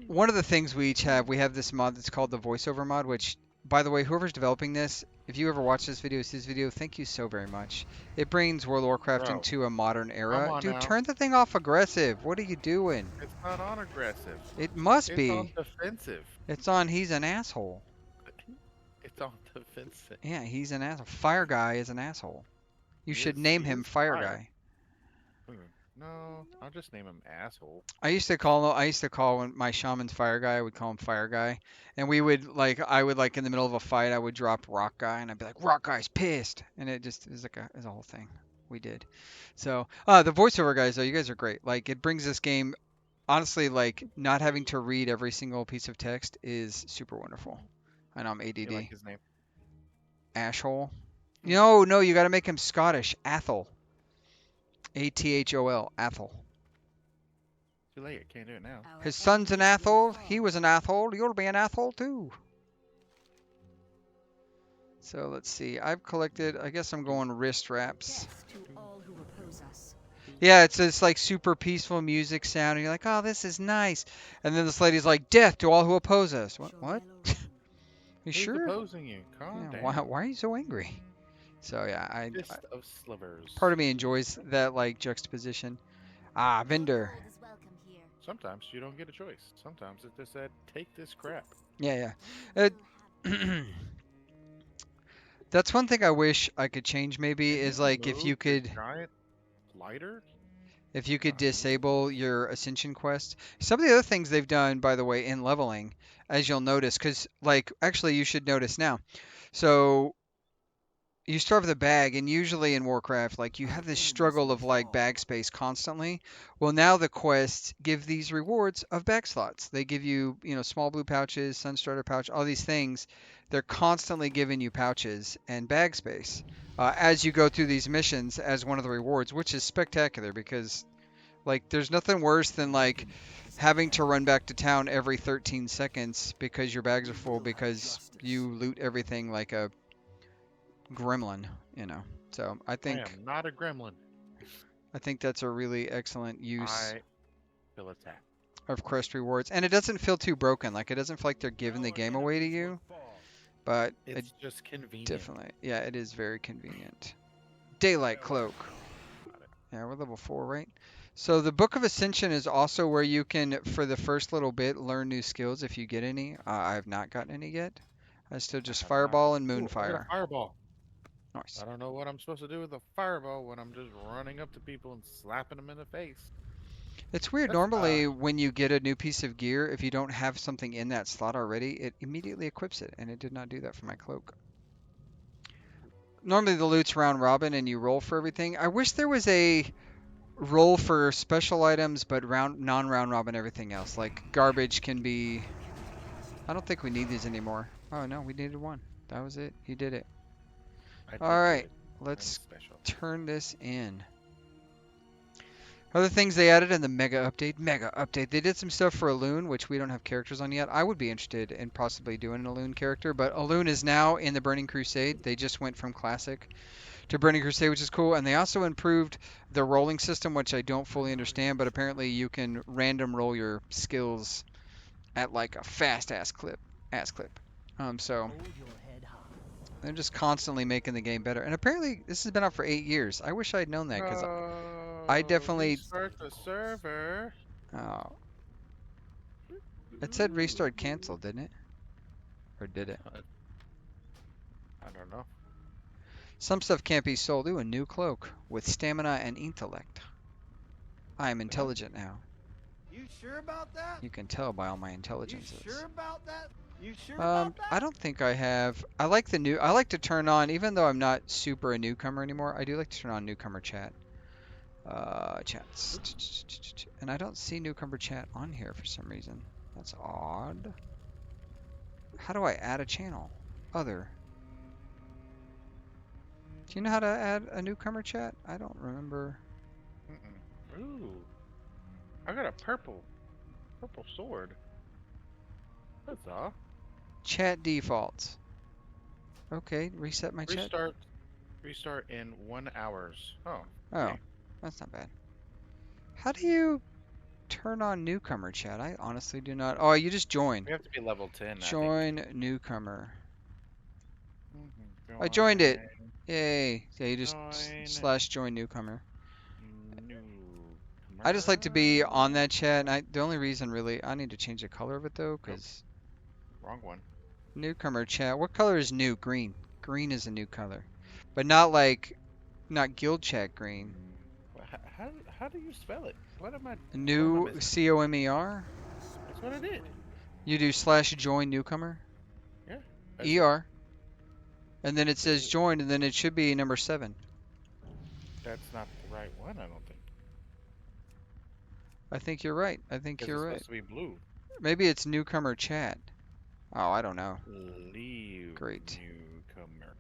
A: one of the things we have this mod that's called the voiceover mod, which, by the way, whoever's developing this, if you ever watch this video, see this video, thank you so very much. It brings World of Warcraft
B: Bro,
A: into a modern
B: come
A: era.
B: on
A: Dude,
B: now.
A: turn the thing off aggressive. What are you doing?
B: It's not on aggressive.
A: It must
B: It's on
A: be.
B: defensive.
A: It's on he's an asshole.
B: It's on defensive.
A: Yeah, he's an asshole. Fire Guy is an asshole. You
B: He
A: should
B: is.
A: name
B: He
A: him
B: is
A: Fire
B: fire.
A: Guy.
B: No, I'll just name him asshole.
A: I used to call when my shaman's Fire Guy, I would call him Fire Guy. And we would like I would like in the middle of a fight I would drop Rock Guy and I'd be like, Rock Guy's pissed, and it was like it was a whole thing we did. So the voiceover guys though, you guys are great. Like it brings this game honestly, like not having to read every single piece of text is super wonderful. I know I'm
B: You like
A: ADD.
B: his name?
A: Ashhole.
B: Hmm.
A: No, no, you gotta make him Scottish. Athol. Athol. Athol.
B: Too late. I can't do it now.
A: His son's an Athol. He was an Athol. You'll be an Athol too. So let's see. I've collected. I guess I'm going wrist wraps. Yeah, it's this like super peaceful music sound, and you're like, oh, this is nice. And then this lady's like, death to all who oppose us. What? What? You
B: Who's
A: sure?
B: opposing you? Calm
A: Yeah.
B: down.
A: Why are you so angry? So yeah,
B: Fist of slivers.
A: part of me enjoys that like juxtaposition. Ah, vendor.
B: Sometimes you don't get a choice. Sometimes it just said, take this crap.
A: Yeah, yeah. That's one thing I wish I could change maybe
B: Can
A: is
B: you
A: like if
B: move
A: you
B: your
A: could
B: giant lighter? Move.
A: disable your ascension quest. Some of the other things they've done, by the way, in leveling, as you'll notice, because like actually you should notice now. So you start with a bag, and usually in Warcraft, like you have this struggle of like bag space constantly. Well, now the quests give these rewards of bag slots. They give you, small blue pouches, Sunstarter pouch, all these things. They're constantly giving you pouches and bag space as you go through these missions as one of the rewards, which is spectacular because like there's nothing worse than like having to run back to town every 13 seconds because your bags are full because you loot everything like a gremlin. So
B: I am not a gremlin.
A: I think that's a really excellent use
B: I feel attacked.
A: of quest rewards, and it doesn't feel too broken. Like it doesn't feel like they're giving the game away to you, but it
B: It's just convenient.
A: definitely, yeah, it is very convenient. Daylight cloak. Yeah, we're level 4, right? So the Book of Ascension is also where you can, for the first little bit, learn new skills if you get any. I have not gotten any yet. I still
B: I
A: just
B: have not.
A: Fireball and
B: Ooh, I got a
A: Moonfire.
B: fireball.
A: Nice.
B: I don't know what I'm supposed to do with a fireball when I'm just running up to people and slapping them in the face.
A: It's weird.
B: That's
A: Normally, when you get a new piece of gear, if you don't have something in that slot already, it immediately equips it, and it did not do that for my cloak. Normally, the loot's round robin, and you roll for everything. I wish there was a roll for special items, but non-round robin everything else. Like garbage can be. I don't think we need these anymore. Oh no, we needed one. That was it. You did it.
B: I
A: All
B: did
A: right,
B: it. I'm
A: let's
B: special.
A: turn this in. Other things they added in the Mega Update. Mega Update. They did some stuff for Aloon, which we don't have characters on yet. I would be interested in possibly doing an Aloon character, but Aloon is now in the Burning Crusade. They just went from Classic to Burning Crusade, which is cool. And they also improved the rolling system, which I don't fully understand, but apparently you can random roll your skills at like a fast ass clip. So they're just constantly making the game better. And apparently this has been out for 8 years. I wish I'd known that because I definitely.
B: Restart the server.
A: Oh, it said restart canceled, didn't it? Or did it?
B: I don't know.
A: Some stuff can't be sold. Ooh, a new cloak with stamina and intellect. I am intelligent now.
C: You sure about that?
A: You can tell by all my
C: You
A: intelligences.
C: sure about that? You sure about that?
A: I don't think I have. I like to turn on, even though I'm not super a newcomer anymore. I do like to turn on newcomer chat. Chats. And I don't see newcomer chat on here for some reason. That's odd. How do I add a channel? Other. Do you know how to add a newcomer chat? I don't remember.
B: Ooh, I got a purple sword. That's all.
A: Chat defaults. Okay, reset my chat.
B: Restart in 1 hour. Oh.
A: Oh,
B: Okay.
A: that's not bad. How do you turn on newcomer chat? I honestly do not. Oh, you just join.
B: We have to be level 10.
A: Join newcomer.
B: I
A: I joined it. Yay. Yeah, you just /join newcomer. I just like to be on that chat. And the only reason really, I need to change the color of it though, because
B: wrong one.
A: Newcomer chat. What color is new? Green. Green is a new color, but not guild chat green.
B: How do you spell it? What am I?
A: New COMER.
B: That's what I did.
A: You do /join newcomer.
B: Yeah.
A: ER. And then it says join, and then it should be number 7.
B: That's not the right one, I don't think.
A: I think you're right. I think you're right.
B: It's supposed to be blue.
A: Maybe it's newcomer chat. Oh, I don't know.
B: Leave
A: Great.
B: newcomer.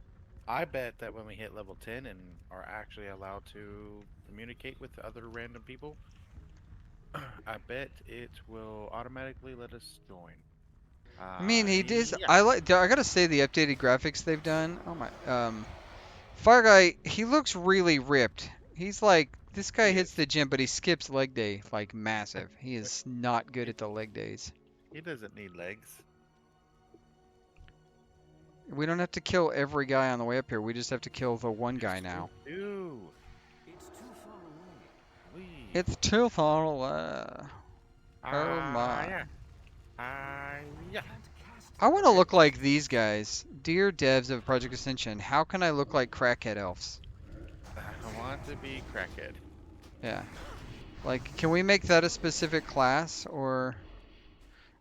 B: I bet that when we hit level 10 and are actually allowed to communicate with other random people, I bet it will automatically let us join.
A: I mean, he does.
B: Yeah.
A: I gotta say the updated graphics they've done. Oh my. Fire Guy. He looks really ripped. He's like this guy hits the gym, but he skips leg day like massive. He is not good at the leg days.
B: He doesn't need legs.
A: We don't have to kill every guy on the way up here. We just have to kill the one guy now.
B: Ew.
C: It's too far away.
A: It's too far away. Oh my.
B: Yeah. Yeah.
A: I want to look like these guys. Dear devs of Project Ascension, how can I look like crackhead elves?
B: I want to be crackhead.
A: Yeah. Like, can we make that a specific class, or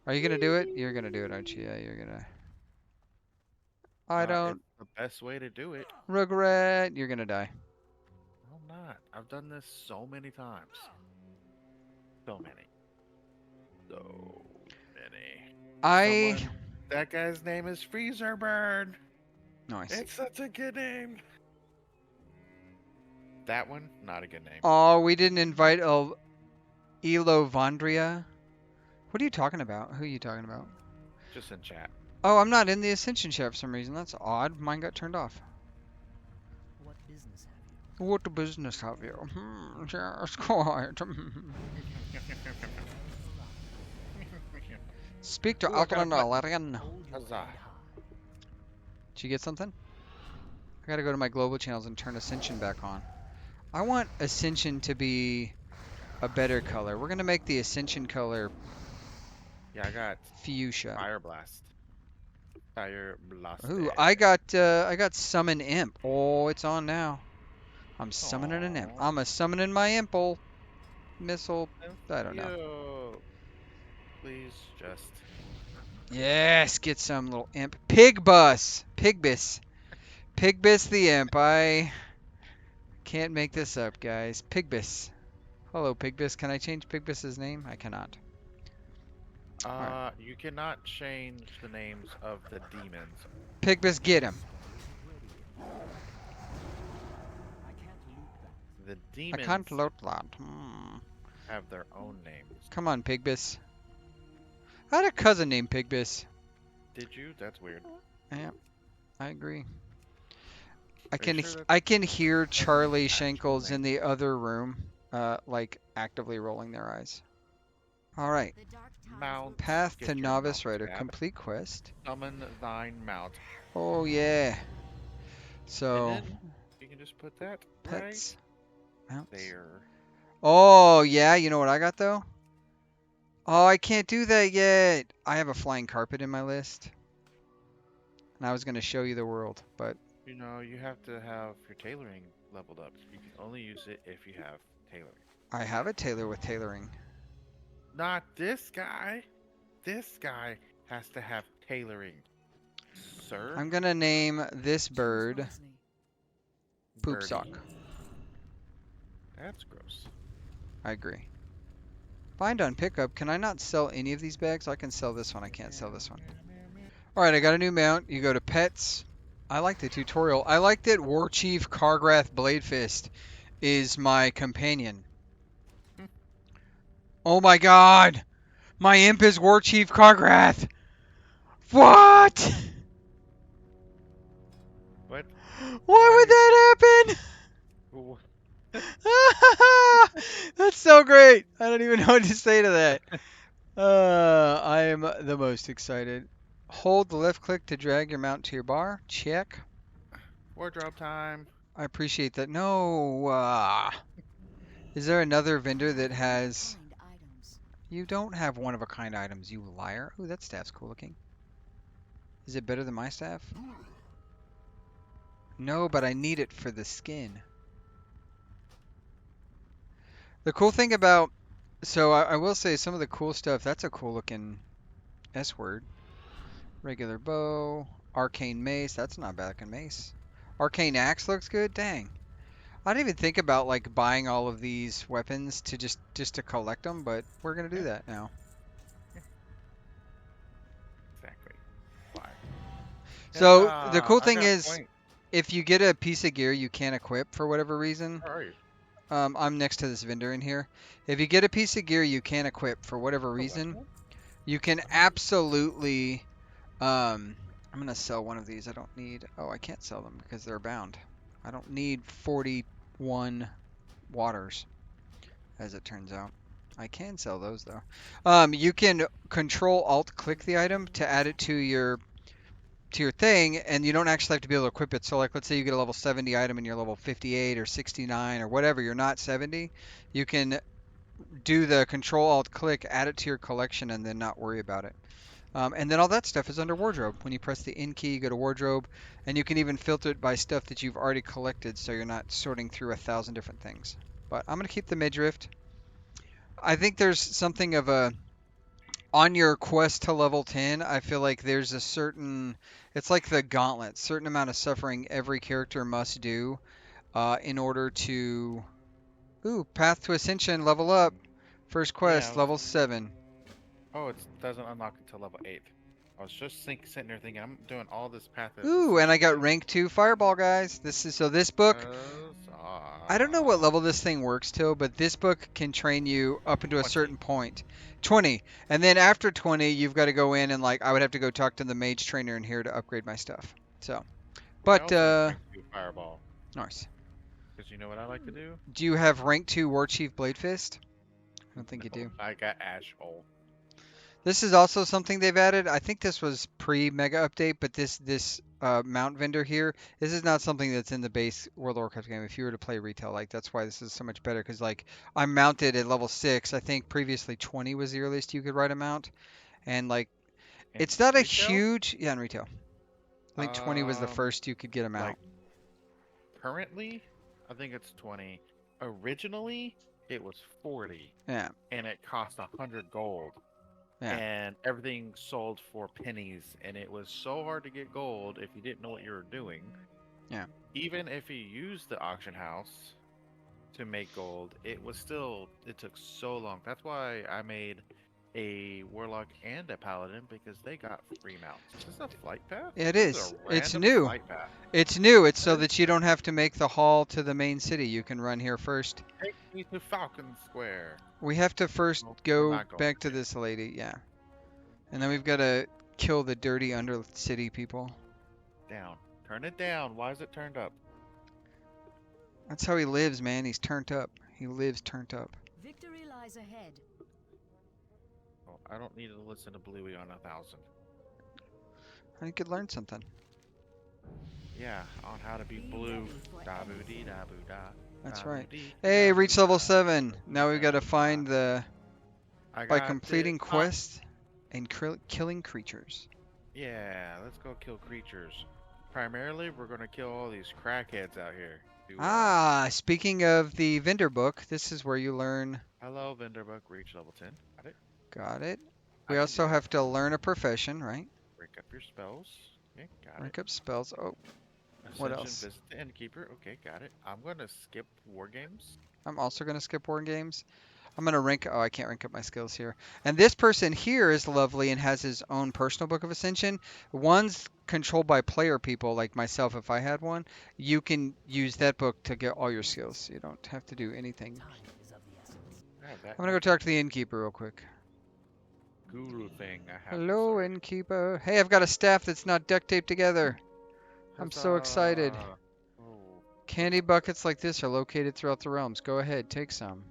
A: are you gonna do it? You're gonna do it, aren't you? Yeah, you're gonna. I don't
B: It's the best way to do it.
A: regret. You're gonna die.
B: I'm not. I've done this so many times. So many. So many. That guy's name is Freezerburn.
A: Nice.
B: It's such a good name. That one, not a good name.
A: Oh, we didn't invite Elovandria. What are you talking about? Who are you talking about?
B: Just in chat.
A: Oh, I'm not in the Ascension chat for some reason. That's odd. Mine got turned off.
C: What business have you?
A: What business have you? Just quiet. Speak to Alton Alarian.
B: Huzzah.
A: Did you get something? I gotta go to my global channels and turn Ascension back on. I want Ascension to be a better color. We're gonna make the Ascension color
B: Yeah, I got
A: fuchsia.
B: Fire Blast. Fire Blast.
A: Ooh, I got Summon Imp. Oh, it's on now. I'm summoning an imp. I'm summoning my Impel missile. I don't know.
B: Please just.
A: Yes, get some little imp. Pigbus the imp. I can't make this up, guys. Pigbus. Hello, Pigbus. Can I change Pigbus's name? I cannot.
B: You cannot change the names of the demons.
A: Pigbus, get him.
B: The
A: I
B: demons
A: can't load that.
B: have their own names.
A: Come on, Pigbis. I had a cousin named Pigbis.
B: Did you? That's weird.
A: Yeah, I agree.
B: Are you sure that's
A: I can hear
B: not an
A: Charlie
B: actual
A: Shankles in
B: name?
A: the other room, like actively rolling their eyes. All right.
B: Mount,
A: Path to
B: get your mount
A: Novice Rider.
B: tab.
A: Complete quest.
B: Summon thine mount.
A: Oh yeah.
B: And
A: So
B: then you can just put that right
A: pets, mounts.
B: there.
A: Oh yeah. You know what I got though? Oh, I can't do that yet. I have a flying carpet in my list, and I was gonna show you the world, but
B: You know, you have to have your tailoring leveled up. You can only use it if you have tailoring.
A: I have a tailor with tailoring.
B: Not this guy. This guy has to have tailoring. Sir?
A: I'm gonna name this
C: Choose
A: bird
C: wisely.
A: Poop
B: Birdie.
A: Sock.
B: That's gross.
A: I agree. Find on pickup. Can I not sell any of these bags? I can sell this one. I can't sell this one. All right, I got a new mount. You go to pets. I like the tutorial. I like that War Chief Kargrath Bladefist is my companion. Oh my god! My imp is War Chief Kargrath! What?
B: What?
A: Why would that happen?
B: Wh-
A: That's so great. I don't even know what to say to that. I am the most excited. Hold the left click to drag your mount to your bar. Check.
B: Wardrobe time.
A: I appreciate that. No. Is there another vendor that has...
C: Find items.
A: You don't have one-of-a-kind items, you liar. Ooh, that staff's cool looking. Is it better than my staff? No, but I need it for the skin. The cool thing about... So I will say some of the cool stuff, that's a cool looking S-word. Regular bow. Arcane mace, that's not bad looking mace. Arcane axe looks good, dang. I didn't even think about like buying all of these weapons to just to collect them, but we're gonna do
B: Yeah.
A: that now.
B: Exactly. Why?
A: So the cool
B: I
A: thing
B: got a
A: is,
B: point.
A: if you get a piece of gear you can't equip for whatever reason,
B: Where are you?
A: I'm next to this vendor in here. If you get a piece of gear you can't equip for whatever
B: The left
A: reason,
B: one?
A: you can absolutely. I'm gonna sell one of these. I don't need. Oh, I can't sell them because they're bound. I don't need 41 waters, as it turns out. I can sell those though. You can Control Alt click the item to add it to your thing, and you don't actually have to be able to equip it. So like, let's say you get a level 70 item and you're level 58 or 69 or whatever, you're not 70, you can do the Control Alt click, add it to your collection, and then not worry about it. And then all that stuff is under wardrobe. When you press the in key, you go to wardrobe, and you can even filter it by stuff that you've already collected, so you're not sorting through 1,000 different things. But I'm gonna keep the midriff. I think there's something of a on your quest to level 10, I feel like there's a certain, it's like the gauntlet, certain amount of suffering every character must do in order to, ooh, Path to Ascension, level up. First
B: Yeah.
A: quest, level 7.
B: Oh, it doesn't unlock until level 8. I was just sitting there thinking, I'm doing all this path of
A: Ooh, and I
B: ascension
A: got
B: stuff.
A: rank 2 Fireball, guys. This book, I don't know what level this thing works till, but this book can train you up into a
B: 20.
A: certain point. 20. And then after 20, you've got to go in and like I would have to go talk to the mage trainer in here to upgrade my stuff. So,
B: I
A: but
B: also have rank 2 fireball.
A: nice.
B: Because you know what I like to do?
A: Do you have rank 2 War Chief Blade Fist? I don't think you
B: No,
A: do.
B: I got ash hole.
A: This is also something they've added. I think this was pre-mega update, but this mount vendor here, this is not something that's in the base World of Warcraft game. If you were to play retail, like that's why this is so much better. Because like I'm mounted at level 6. I think previously 20 was the earliest you could ride a mount, and like
B: In
A: it's not a
B: retail?
A: huge in retail. I think 20 was the first you could get a mount.
B: Like currently, I think it's 20. Originally, it was 40,
A: Yeah,
B: and it cost 100 gold.
A: yeah.
B: And everything sold for pennies, and it was so hard to get gold if you didn't know what you were doing.
A: Yeah.
B: Even if you used the auction house to make gold, it took so long. That's why I made a warlock and a paladin because they got free mounts. Is this a flight path?
A: It
B: This is
A: is.
B: a
A: It's
B: random
A: new.
B: flight path.
A: It's new. It's so
B: That is
A: that you don't have to make the haul to the main city. You can run here first.
B: Take me to Falcon Square.
A: We have to first
B: Nope, we're
A: go
B: not going
A: back to
B: to.
A: this lady. Yeah. And then we've got to kill the dirty undercity people.
B: Down. Turn it down. Why is it turned up?
A: That's how he lives, man. He's turned up. He lives turned up.
D: Victory lies ahead.
B: Oh, I don't need to listen to Bluey on 1,000.
A: You could learn something.
B: Yeah, on how to be
D: Be
B: blue.
D: ready for
B: Da boo
D: anything.
B: dee da boo da.
A: That's
B: Da
A: right.
B: boo dee,
A: Hey,
B: da boo
A: reach level
B: da,
A: 7.
B: boo
A: Now we've got
B: da
A: to
B: boo
A: find
B: da.
A: the
B: I
A: by
B: got
A: completing
B: it.
A: quests and killing creatures.
B: Yeah, let's go kill creatures. Primarily, we're gonna kill all these crackheads out here.
A: Speaking of the vendor book, this is where you learn.
B: Hello, vendor book. Reach level 10. Got it.
A: Got it.
B: I
A: We
B: can
A: also
B: do
A: have
B: that.
A: to learn a profession, right?
B: Rank up your spells. Okay, got
A: Rank
B: it.
A: up spells. Oh, what
B: Ascension,
A: else?
B: visit the innkeeper. Okay, got it. I'm gonna skip war games.
A: I'm also going to skip war games. I'm going to rank. Oh, I can't rank up my skills here. And this person here is lovely and has his own personal book of Ascension. One's controlled by player people like myself. If I had one, you can use that book to get all your skills. You don't have to do anything.
C: Time is of the essence.
B: I have that
A: I'm going to go talk to the innkeeper real quick.
B: guru thing. I have.
A: Hello,
B: sorry.
A: innkeeper. Hey, I've got a staff that's not duct taped together. I'm so excited.
B: Huzzah. Oh,
A: Candy buckets like this are located throughout the realms. Go ahead, take some.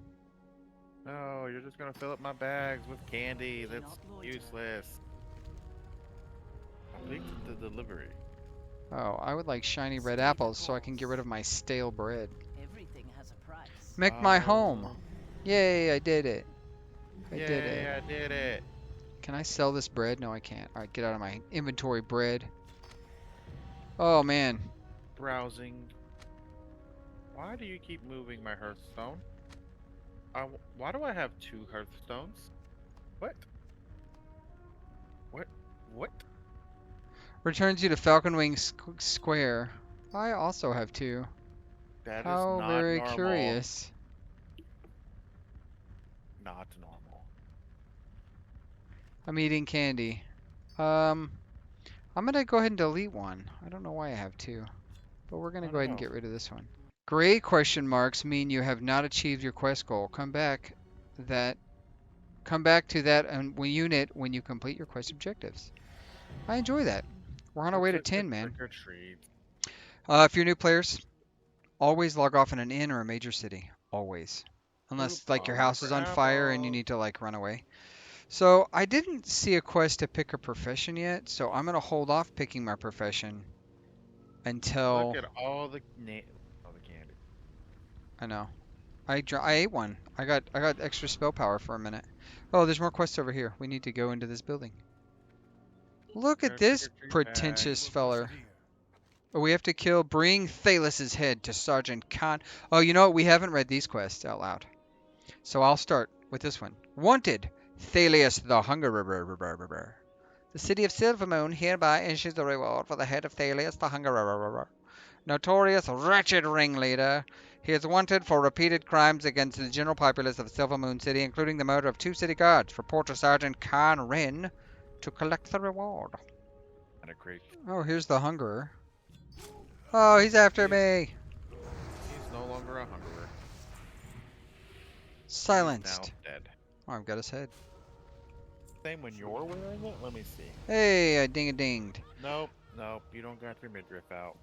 B: no, you're just gonna fill up my bags with candy.
C: Do
B: That's
C: not loiter.
B: useless. Complete the delivery.
A: Oh, I would like shiny red apples so I can get rid of my stale bread.
C: Everything has a price.
A: Make my home. Yay, I did it. I
B: Yay,
A: did it.
B: I did it.
A: Can I sell this bread? No, I can't. All right, get out of my inventory, bread. Oh, man.
B: Browsing. Why do you keep moving my hearthstone? Why do I have 2 hearthstones? What? What? What?
A: Returns you to Falcon Wing Square. I also have 2.
B: That is
A: How
B: not
A: very
B: normal.
A: curious.
B: Not normal.
A: I'm eating candy. I'm gonna go ahead and delete one. I don't know why I have 2, but we're gonna
B: Oh,
A: go ahead and
B: no.
A: get rid of this one. Gray question marks mean you have not achieved your quest goal. Come back to that unit when you complete your quest objectives. I enjoy that. We're on our way to 10, man.
B: Trick or treat.
A: If you're new players, always log off in an inn or a major city. Always. Unless
B: Oop,
A: like your
B: I'll look
A: house
B: for
A: is on fire and you
B: apples.
A: need to like run away. So I didn't see a quest to pick a profession yet, so I'm gonna hold off picking my profession until
B: Look at all the all the candy.
A: I know. I ate one. I got extra spell power for a minute. Oh, there's more quests over here. We need to go into this building. Look at
B: Got a
A: this
B: trick-or-treat
A: pretentious
B: bag.
A: feller. Oh, we have to bring Thalus's head to Sergeant Khan. Oh, you know what? We haven't read these quests out loud. So I'll start with this one. Wanted, Thalius the Hungerer. The city of Silvermoon hereby issues the reward for the head of Thalius the Hungerer. Notorious wretched ringleader. He is wanted for repeated crimes against the general populace of Silvermoon City, including the murder of 2 city guards. Report to Sergeant Khan Wren to collect the reward.
B: And a crate.
A: Oh, here's the Hungerer. Oh, he's after me.
B: He's no longer a hungerer. He's
A: Silenced.
B: now dead.
A: Oh, I've got his head.
B: Same when you're wearing it? Let me see.
A: Hey, I ding-a-dinged.
B: Nope, nope. You don't got your midriff out.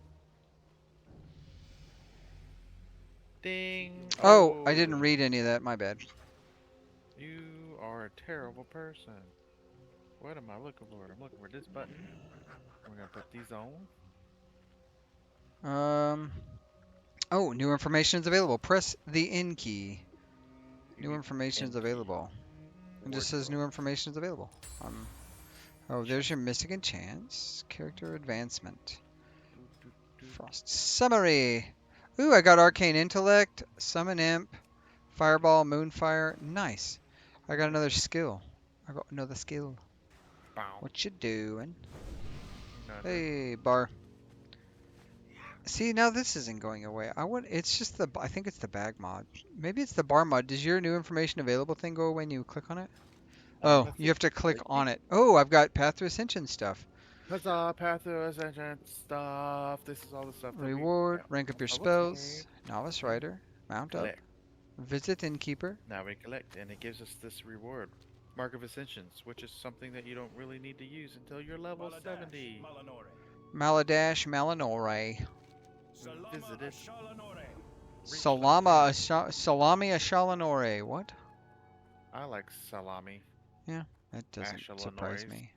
B: Ding.
A: Oh, I didn't read any of that. My bad.
B: You are a terrible person. What am I looking for? I'm looking for this button. We're gonna put these on.
A: Oh, new information is available. Press the N key.
B: You
A: New
B: need
A: information is
B: N key.
A: available. It just
B: Where'd
A: says
B: you
A: new
B: go?
A: information is available. Oh, there's your Mystic Enchants. Character Advancement. Frost Summary. Ooh, I got Arcane Intellect, Summon Imp, Fireball, Moonfire. Nice. I got another skill. I got another skill.
B: Bow.
A: What you doing?
B: Nothing.
A: Hey, bar. See, now this isn't going away. It's just I think it's the bag mod. Maybe it's the bar mod. Does your new information available thing go when you click on it? Oh,
B: Let's
A: you
B: see.
A: have to click
B: Wait,
A: on it. Oh, I've got Path to Ascension stuff.
B: Huzzah, Path to Ascension stuff. This is all the stuff that we
A: Reward, rank up your
B: all the same.
A: spells, Novice
B: And
A: Rider, mount up,
B: collect.
A: visit Innkeeper.
B: Now we collect, and it gives us this reward. Mark of Ascensions, which is something that you don't really need to use until you're level 70.
A: Maladash Malinore.
B: Visited.
A: Salami Ashalanore. What?
B: I like salami.
A: That doesn't surprise
B: Ashalanores.
A: me.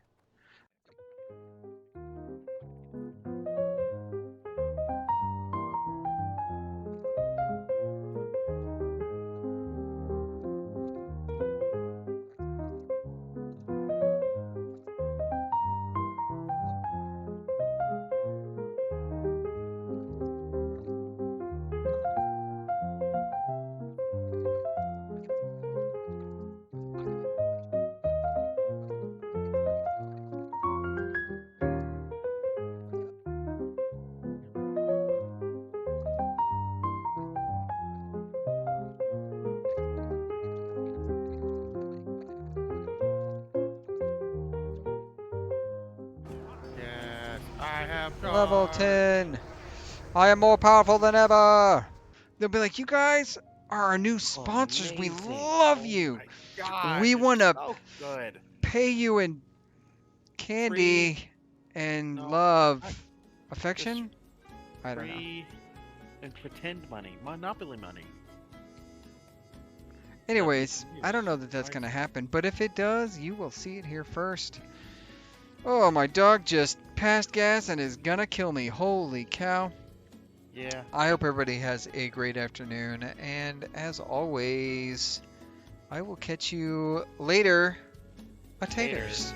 B: Yes, I have
A: Level
B: charge.
A: 10. I am more powerful than ever. They'll be like, you guys are our new sponsors. We
B: Amazing.
A: love
B: Oh
A: you.
B: my gosh,
A: We
B: it's
A: want to
B: so good.
A: pay you in candy and
B: No,
A: love.
B: I-
A: Affection? I don't know.
B: Free and pretend money, Monopoly money.
A: Anyways, I don't know that that's
B: Nice.
A: going to happen, but if it does, you will see it here first. Oh, my dog just passed gas and is going to kill me. Holy cow.
B: Yeah.
A: I hope everybody has a great afternoon, and as always, I will catch you later, a taters.
B: Taters.